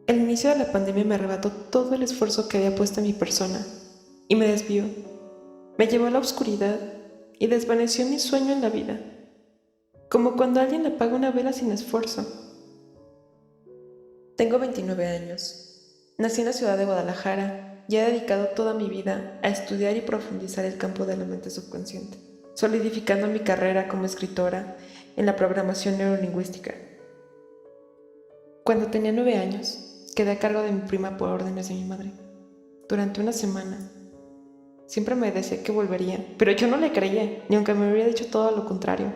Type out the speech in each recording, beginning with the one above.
El inicio de la pandemia me arrebató todo el esfuerzo que había puesto en mi persona y me desvió. Me llevó a la oscuridad y desvaneció mi sueño en la vida, como cuando alguien apaga una vela sin esfuerzo. Tengo 29 años. Nací en la ciudad de Guadalajara y he dedicado toda mi vida a estudiar y profundizar el campo de la mente subconsciente, solidificando mi carrera como escritora en la programación neurolingüística. Cuando tenía 9 años, quedé a cargo de mi prima por órdenes de mi madre. Durante una semana, siempre me decía que volvería, pero yo no le creía, ni aunque me hubiera dicho todo lo contrario.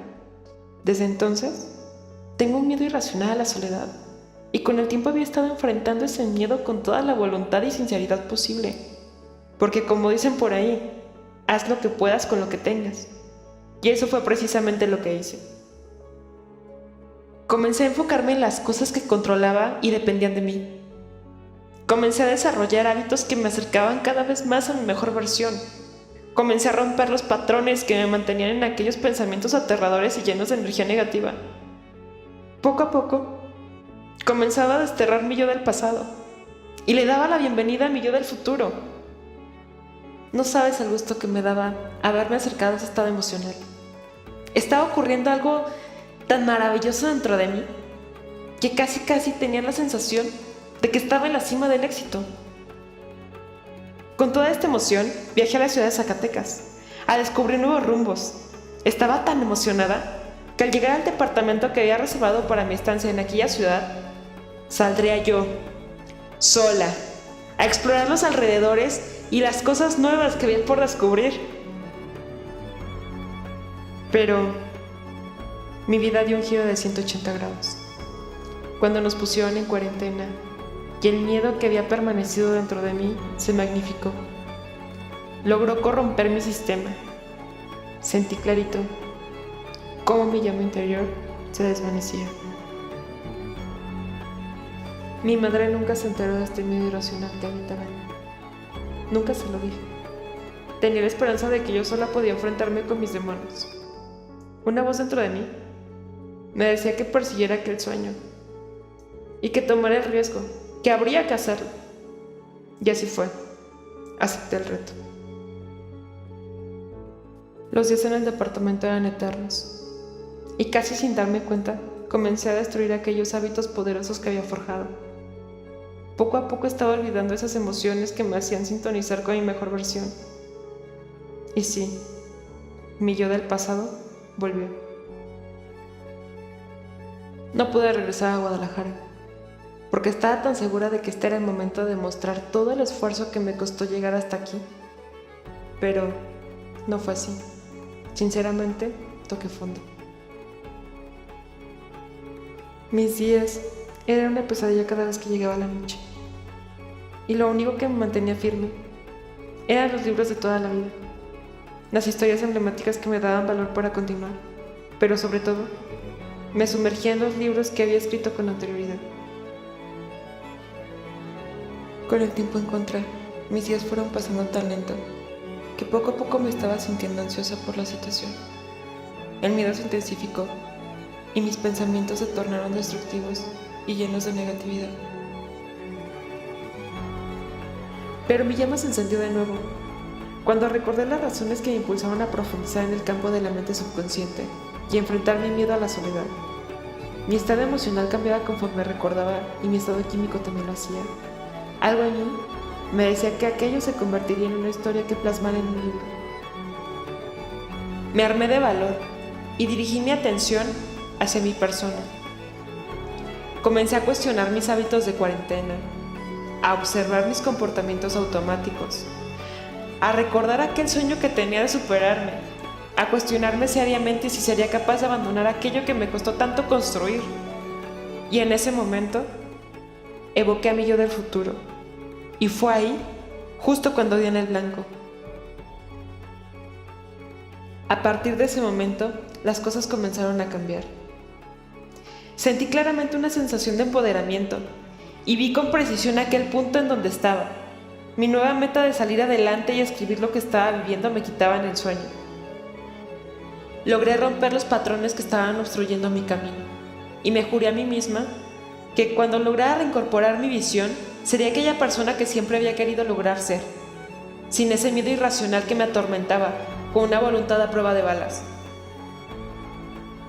Desde entonces, tengo un miedo irracional a la soledad, y con el tiempo había estado enfrentando ese miedo con toda la voluntad y sinceridad posible. Porque como dicen por ahí, haz lo que puedas con lo que tengas. Y eso fue precisamente lo que hice. Comencé a enfocarme en las cosas que controlaba y dependían de mí. Comencé a desarrollar hábitos que me acercaban cada vez más a mi mejor versión. Comencé a romper los patrones que me mantenían en aquellos pensamientos aterradores y llenos de energía negativa. Poco a poco, comenzaba a desterrar mi yo del pasado y le daba la bienvenida a mi yo del futuro. No sabes el gusto que me daba haberme acercado a ese estado emocional. Estaba ocurriendo algo tan maravilloso dentro de mí que casi tenía la sensación de que estaba en la cima del éxito. Con toda esta emoción, viajé a la ciudad de Zacatecas a descubrir nuevos rumbos. Estaba tan emocionada que al llegar al departamento que había reservado para mi estancia en aquella ciudad, saldría yo, sola, a explorar los alrededores y las cosas nuevas que había por descubrir. Pero mi vida dio un giro de 180 grados. Cuando nos pusieron en cuarentena y el miedo que había permanecido dentro de mí se magnificó. Logró corromper mi sistema. Sentí clarito cómo mi llama interior se desvanecía. Mi madre nunca se enteró de este miedo irracional que habitaba en mí. Nunca se lo dije. Tenía la esperanza de que yo sola podía enfrentarme con mis demonios. Una voz dentro de mí me decía que persiguiera aquel sueño y que tomara el riesgo, que habría que hacerlo. Y así fue. Acepté el reto. Los días en el departamento eran eternos, y casi sin darme cuenta, comencé a destruir aquellos hábitos poderosos que había forjado. Poco a poco estaba olvidando esas emociones que me hacían sintonizar con mi mejor versión. Y sí, mi yo del pasado volvió. No pude regresar a Guadalajara, porque estaba tan segura de que este era el momento de mostrar todo el esfuerzo que me costó llegar hasta aquí. Pero no fue así. Sinceramente, toqué fondo. Mis días eran una pesadilla cada vez que llegaba la noche. Y lo único que me mantenía firme eran los libros de toda la vida, las historias emblemáticas que me daban valor para continuar, pero sobre todo, me sumergía en los libros que había escrito con anterioridad. Con el tiempo encontré, mis días fueron pasando tan lento que poco a poco me estaba sintiendo ansiosa por la situación. El miedo se intensificó y mis pensamientos se tornaron destructivos y llenos de negatividad. Pero mi llama se encendió de nuevo cuando recordé las razones que me impulsaban a profundizar en el campo de la mente subconsciente y enfrentar mi miedo a la soledad. Mi estado emocional cambiaba conforme recordaba y mi estado químico también lo hacía. Algo en mí me decía que aquello se convertiría en una historia que plasmar en un libro. Me armé de valor y dirigí mi atención hacia mi persona. Comencé a cuestionar mis hábitos de cuarentena, a observar mis comportamientos automáticos, a recordar aquel sueño que tenía de superarme, a cuestionarme seriamente si sería capaz de abandonar aquello que me costó tanto construir. Y en ese momento, evoqué a mi yo del futuro. Y fue ahí, justo cuando di en el blanco. A partir de ese momento, las cosas comenzaron a cambiar. Sentí claramente una sensación de empoderamiento y vi con precisión aquel punto en donde estaba. Mi nueva meta de salir adelante y escribir lo que estaba viviendo me quitaban el sueño. Logré romper los patrones que estaban obstruyendo mi camino y me juré a mí misma que cuando lograra reincorporar mi visión, sería aquella persona que siempre había querido lograr ser, sin ese miedo irracional que me atormentaba, con una voluntad a prueba de balas.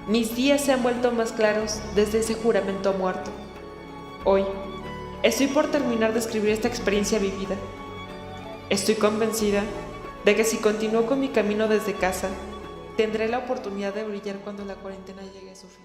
Mis días se han vuelto más claros desde ese juramento muerto. Hoy, estoy por terminar de escribir esta experiencia vivida. Estoy convencida de que si continúo con mi camino desde casa, tendré la oportunidad de brillar cuando la cuarentena llegue a su fin.